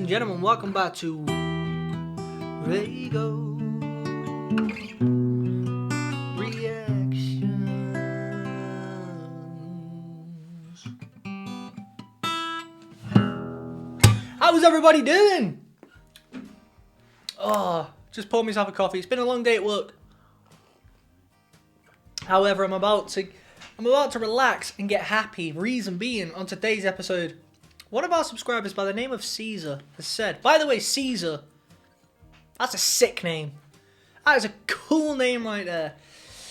and gentlemen, welcome back to RAYGO Reactions. How's everybody doing? Oh, just poured myself a coffee. It's been a long day at work. However, I'm about to relax and get happy. Reason being, on today's episode, one of our subscribers by the name of Caesar has said, by the way, Caesar, that's a sick name. That is a cool name right there.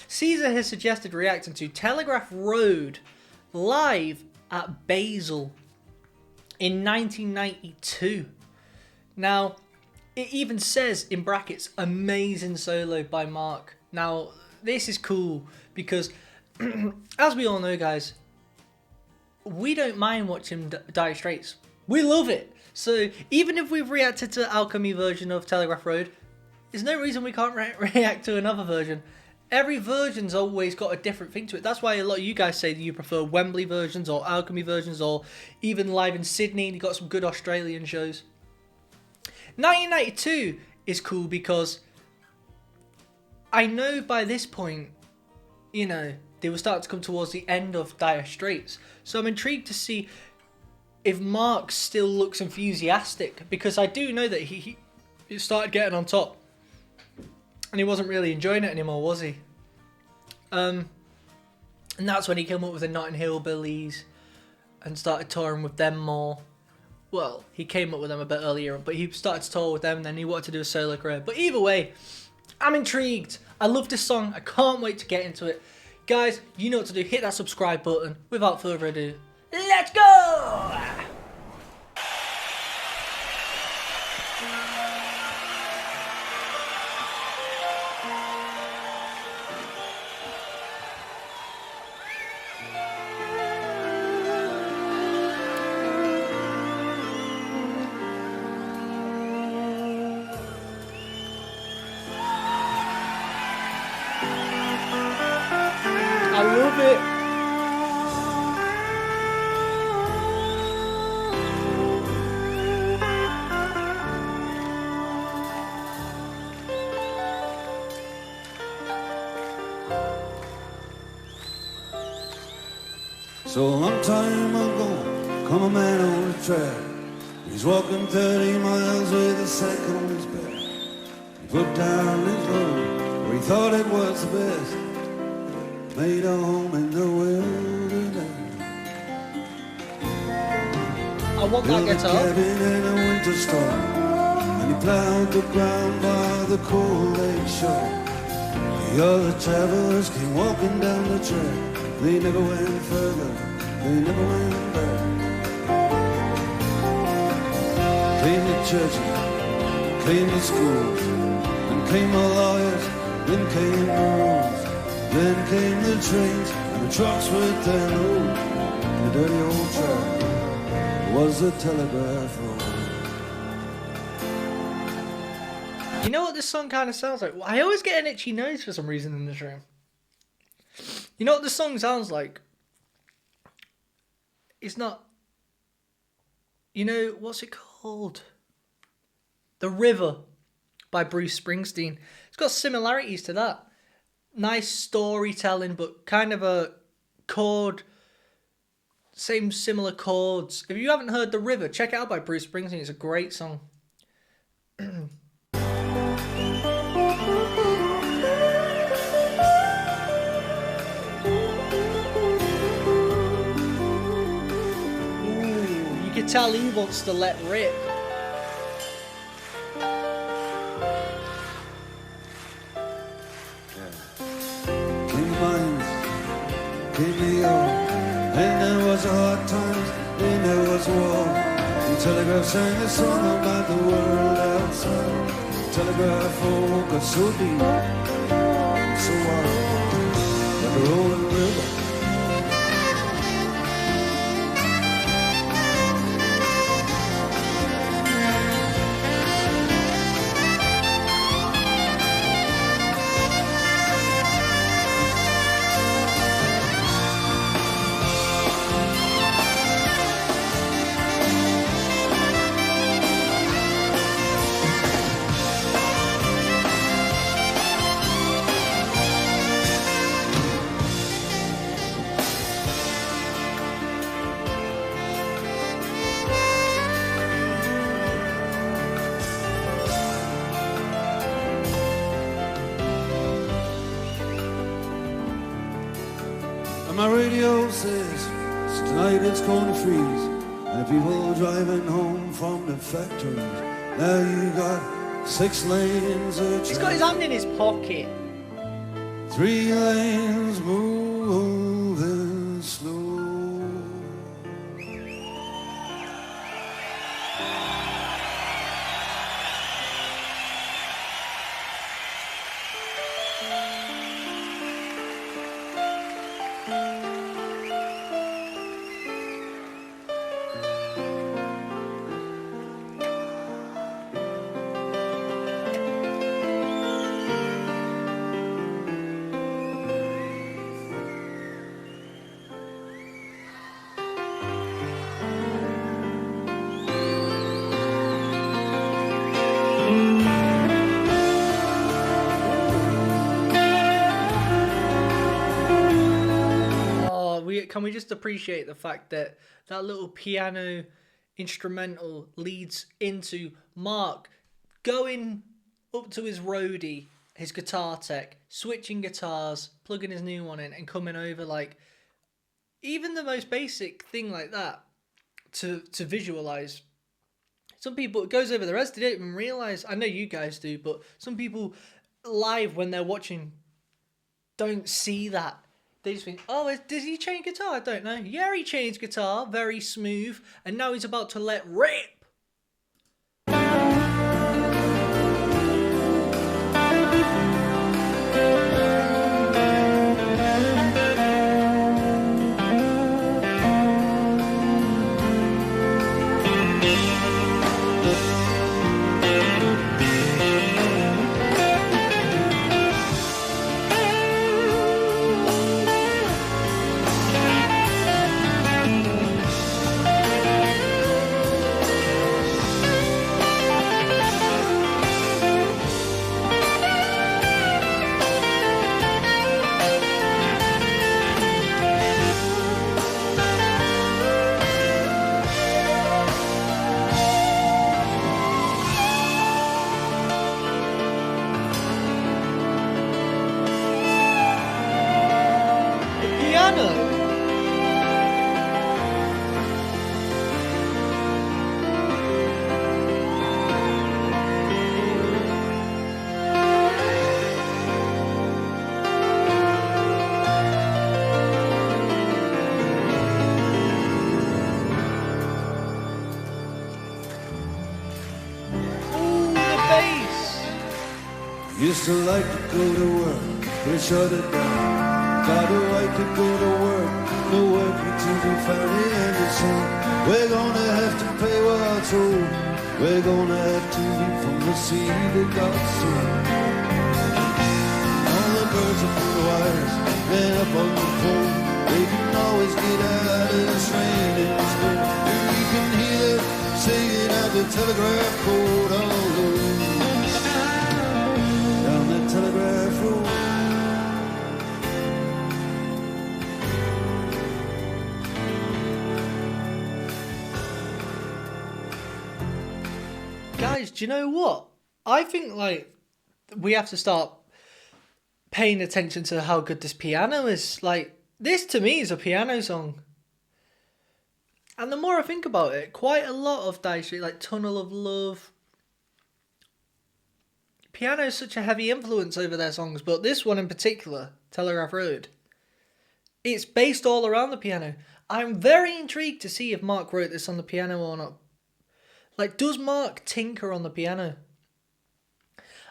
Caesar has suggested reacting to Telegraph Road live at Basel in 1992. Now, it even says in brackets, amazing solo by Mark. Now, this is cool because, as we all know, guys, we don't mind watching Dire Straits. We love it. So even if we've reacted to Alchemy version of Telegraph Road, there's no reason we can't react to another version. Every version's always got a different thing to it. That's why a lot of you guys say that you prefer Wembley versions or Alchemy versions or even live in Sydney. You got some good Australian shows. 1992 is cool because I know by this point, you know, they will start to come towards the end of Dire Straits. So I'm intrigued to see if Mark still looks enthusiastic, because I do know that he started getting on top and he wasn't really enjoying it anymore, was he? And that's when he came up with the Notting Hill Billies and started touring with them more. Well, he came up with them a bit earlier, but he started to tour with them and then he wanted to do a solo career. But either way, I'm intrigued. I love this song. I can't wait to get into it. Guys, you know what to do. Hit that subscribe button. Without further ado, let's go! I love it. So a long time ago, come a man on the track. He's walking 30 miles with a sack on his back. He put down his road where he thought it was the best. Made a home in the wilderness. I want that Built a guitar. cabin in a winter storm, and he plowed the ground by the cold lake shore. The other travelers came walking down the track. They never went further, they never went back. Came the churches, came the schools, and came the lawyers, then came the rules. Then came the trains and the trucks with their load. The dirty old track was the Telegraph Road. You know what this song kind of sounds like? I always get an itchy nose for some reason in this room. You know what this song sounds like? It's not... You know, what's it called? The River by Bruce Springsteen. It's got similarities to that. Nice storytelling, but kind of a chord, same similar chords. If you haven't heard The River, check it out by Bruce Springsteen. It's a great song. Ooh, you can tell he wants to let rip. Came the old, and there was hard times, and there was war. The Telegraph sang a song about the world outside. The Telegraph folk got so deep, so wide, like a rolling river. And my radio says tonight it's gonna freeze. And people driving home from the factories. Now you got 6 lanes of traffic. He's got his hand in his pocket. 3 lanes moving slow. Can we just appreciate the fact that that little piano instrumental leads into Mark going up to his roadie, his guitar tech, switching guitars, plugging his new one in, and coming over. Like, even the most basic thing like that to visualize. Some people, it goes over their heads. They don't even realize. I know you guys do, but some people live when they're watching don't see that. They just think, oh, does he change guitar? I don't know. Yeah, he changed guitar, very smooth, and now he's about to let rip. Used to like to go to work, but shut it down. Got a right to go to work, no working to be found in the sun. We're gonna have to pay what's owed. We're gonna have to eat from the sea that got sold. All the birds are full of wires, and up on the pole. They can always get out of this rain and this wind. You can hear them singing out the Telegraph Road all over. Down the Telegraph Road. Guys, do you know what? I think, like, we have to start paying attention to how good this piano is. Like, this to me is a piano song. And the more I think about it, quite a lot of Dire Straits, like Tunnel of Love, piano is such a heavy influence over their songs, but this one in particular, Telegraph Road, it's based all around the piano. I'm very intrigued to see if Mark wrote this on the piano or not. Like, does Mark tinker on the piano?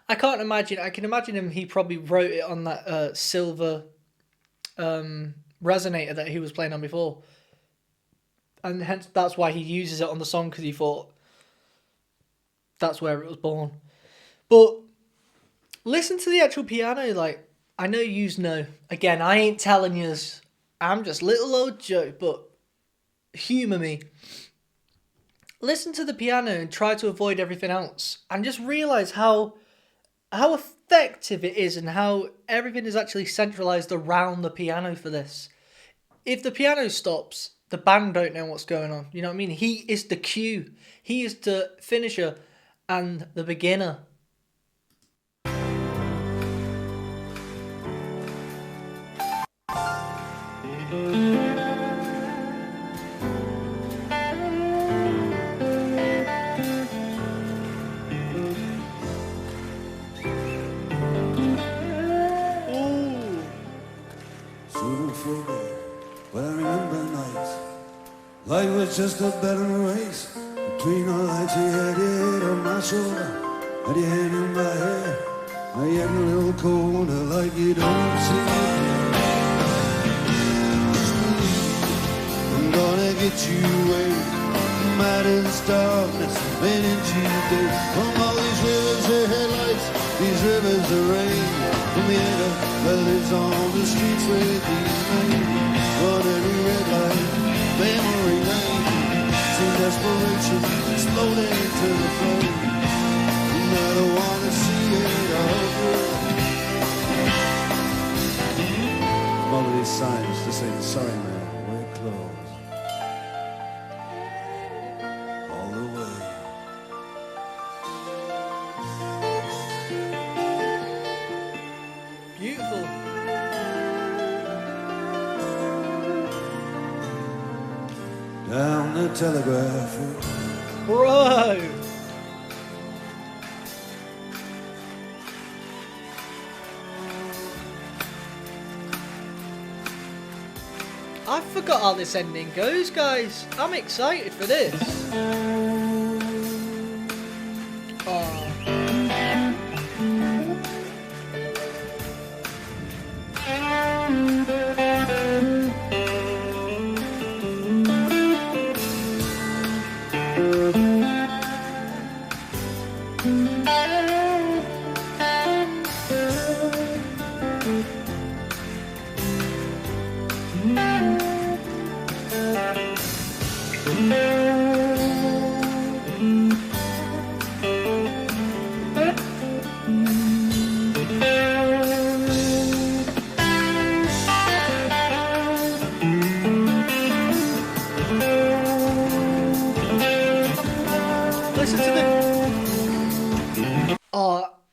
I can't imagine. I can imagine him, he probably wrote it on that silver resonator that he was playing on before. And hence, that's why he uses it on the song, because he thought that's where it was born. But listen to the actual piano. Like, I know yous know. Again, I ain't telling yous. I'm just little old Joe, but humour me. Listen to the piano and try to avoid everything else. And just realise how effective it is and how everything is actually centralised around the piano for this. If the piano stops, the band don't know what's going on. You know what I mean? He is the cue. He is the finisher and the beginner. But I remember nights. Life was just a battle race. Between our lights, you had it on my shoulder, had your hand in my hair. I get a little colder, like you don't see. I'm gonna get you away from out of this darkness, and into your day. From all these rivers of headlights, these rivers of rain. From the air that lives on the streets where these men run every red light, memory lane. See desperation exploding into the flame, and I don't wanna see it over. From all of these signs to say, sorry man, we're closed. All the way. Beautiful. Down the Telegraph Road. Bro! I forgot how this ending goes, guys. I'm excited for this. Oh.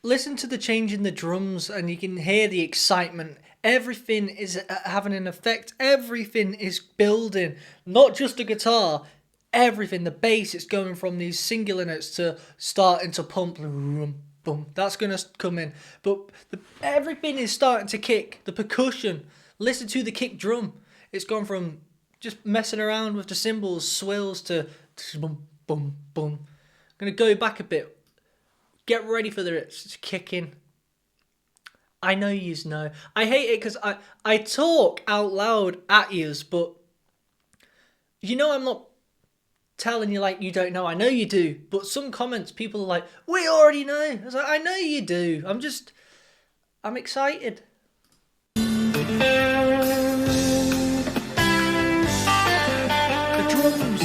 Listen to the change in the drums and you can hear the excitement. Everything is having an effect. Everything is building. Not just the guitar. Everything. The bass, it's going from these singular notes to starting to pump. Boom. That's going to come in. But everything is starting to kick. The percussion. Listen to the kick drum. It's gone from just messing around with the cymbals, swells to boom, boom, boom. I'm going to go back a bit. Get ready for it's kicking. I know yous know. I hate it because I talk out loud at yous, but you know I'm not telling you like you don't know. I know you do. But some comments, people are like, we already know. I was like, I know you do. I'm excited. The drums.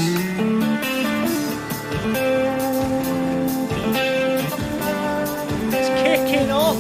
Kicking off.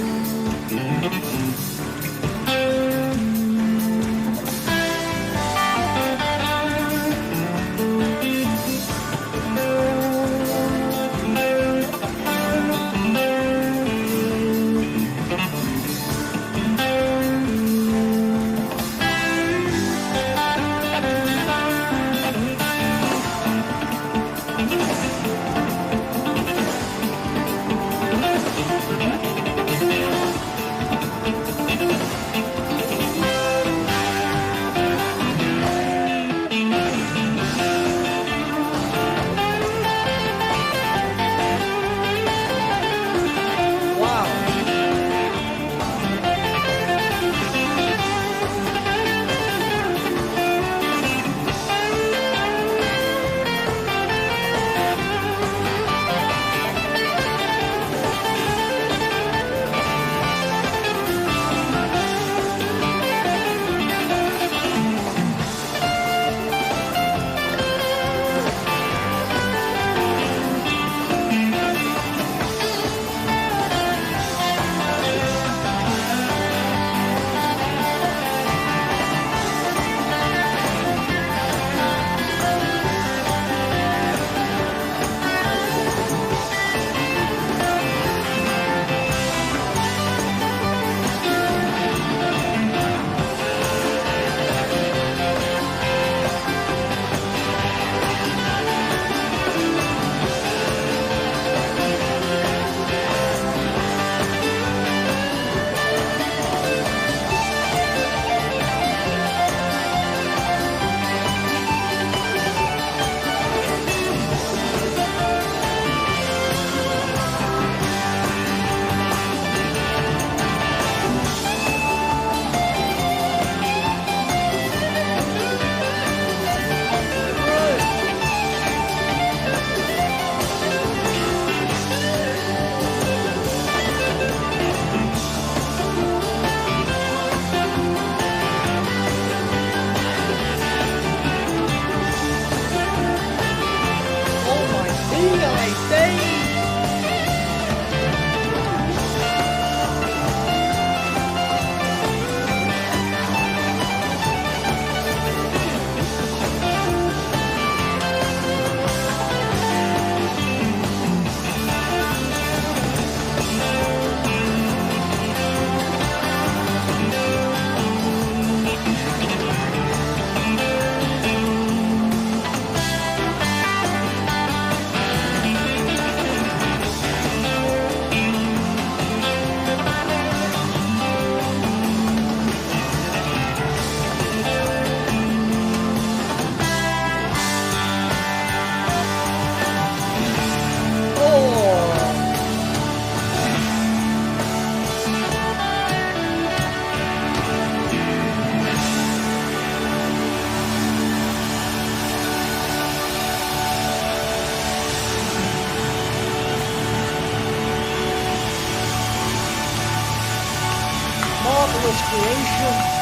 creation.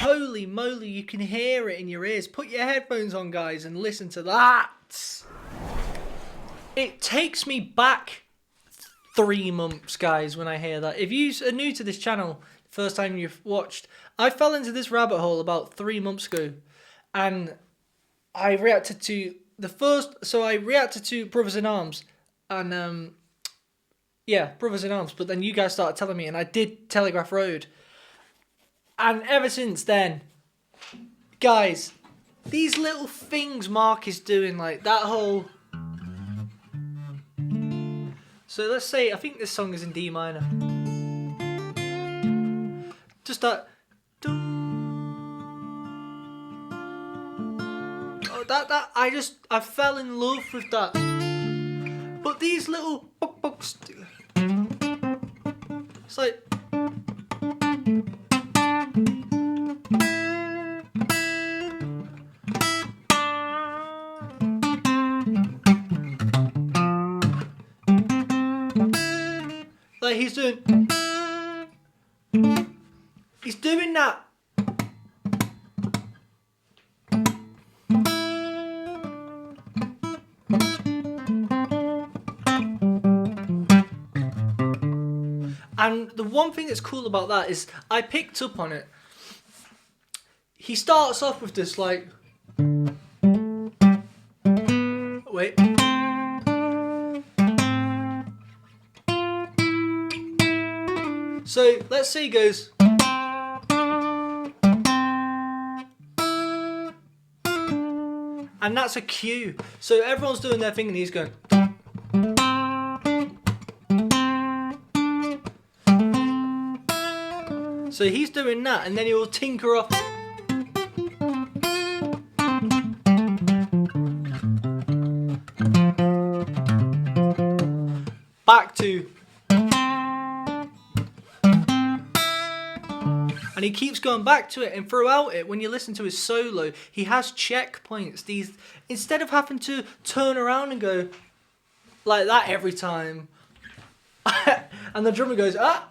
Holy moly, you can hear it in your ears. Put your headphones on, guys, and listen to that. It takes me back 3 months, guys, when I hear that. If you are new to this channel, first time you've watched, I fell into this rabbit hole about 3 months ago, and I reacted to I reacted to Brothers in Arms, and yeah, Brothers in Arms, but then you guys started telling me, and I did Telegraph Road. And ever since then, guys, these little things Mark is doing, like that whole... So let's say, I think this song is in D minor. Just that... Oh, I fell in love with that. But these little... It's like... Like he's doing that. And the one thing that's cool about that is I picked up on it. He starts off with this like, wait. So let's say he goes, and that's a cue. So everyone's doing their thing and he's going. So he's doing that and then he will tinker off. Back to. And he keeps going back to it, and throughout it, when you listen to his solo, he has checkpoints. These, instead of having to turn around and go like that every time, and the drummer goes, ah!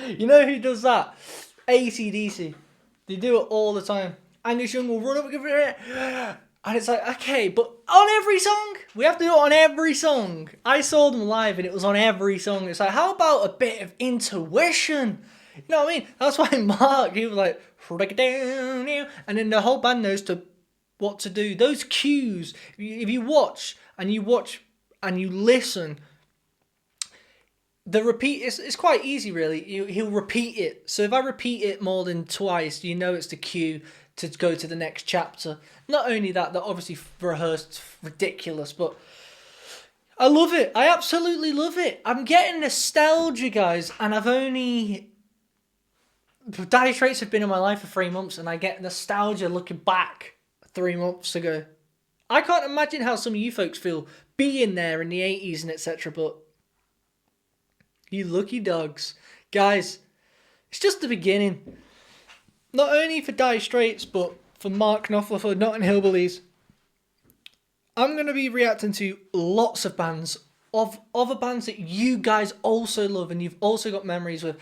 You know who does that? AC/DC. They do it all the time. Angus Young will run up and give it, and it's like, okay, but on every song? We have to do it on every song. I saw them live, and it was on every song. It's like, how about a bit of intuition? You know what I mean? That's why Mark, he was like, break it down, and then the whole band knows what to do. Those cues, if you watch and you listen, the repeat, it's quite easy really. He'll repeat it. So if I repeat it more than twice, you know it's the cue to go to the next chapter. Not only that, they're obviously rehearsed ridiculous, but I love it. I absolutely love it. I'm getting nostalgia, guys, and Dire Straits have been in my life for 3 months, and I get nostalgia looking back 3 months ago. I can't imagine how some of you folks feel being there in the 80s and etc. But you lucky dogs. Guys, it's just the beginning. Not only for Dire Straits, but for Mark Knopfler, for Notting Hillbillies. I'm going to be reacting to lots of bands, of other bands that you guys also love and you've also got memories with.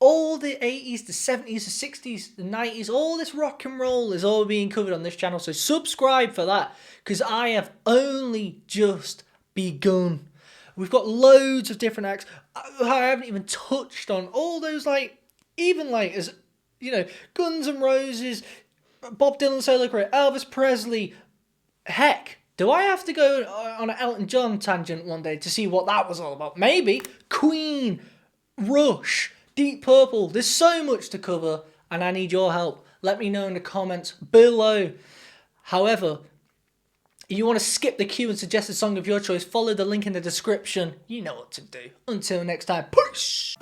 All the 80s, the 70s, the 60s, the 90s, all this rock and roll is all being covered on this channel. So subscribe for that, because I have only just begun. We've got loads of different acts. I haven't even touched on all those, like, even like, as you know, Guns N' Roses, Bob Dylan solo career, Elvis Presley. Heck, do I have to go on an Elton John tangent one day to see what that was all about? Maybe. Queen, Rush, Deep Purple. There's so much to cover, and I need your help. Let me know in the comments below. However, if you want to skip the queue and suggest a song of your choice, follow the link in the description. You know what to do. Until next time, peace!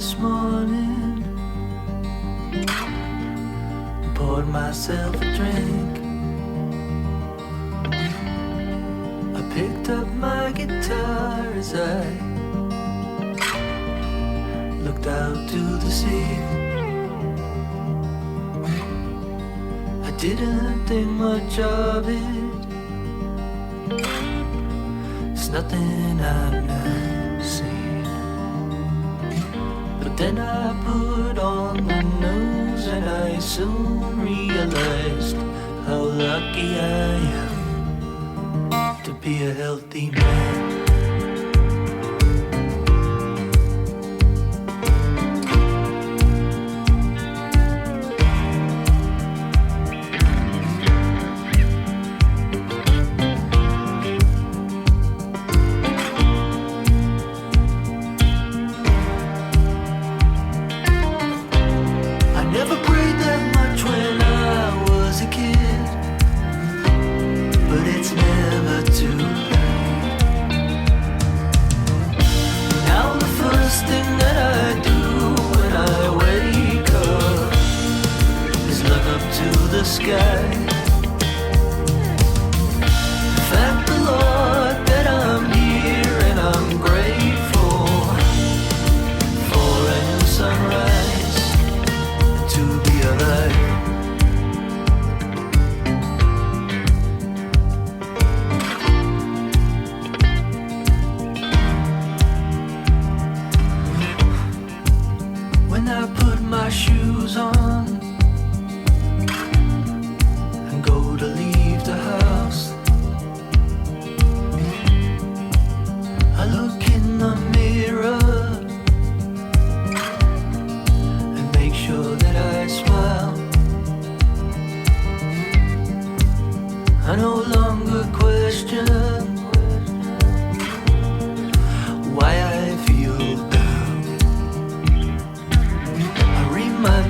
this morning, poured myself a drink. I picked up my guitar as I looked out to the sea. I didn't think much of it. It's nothing I've never seen. But then I put on the news and I soon realized how lucky I am to be a healthy man.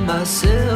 Myself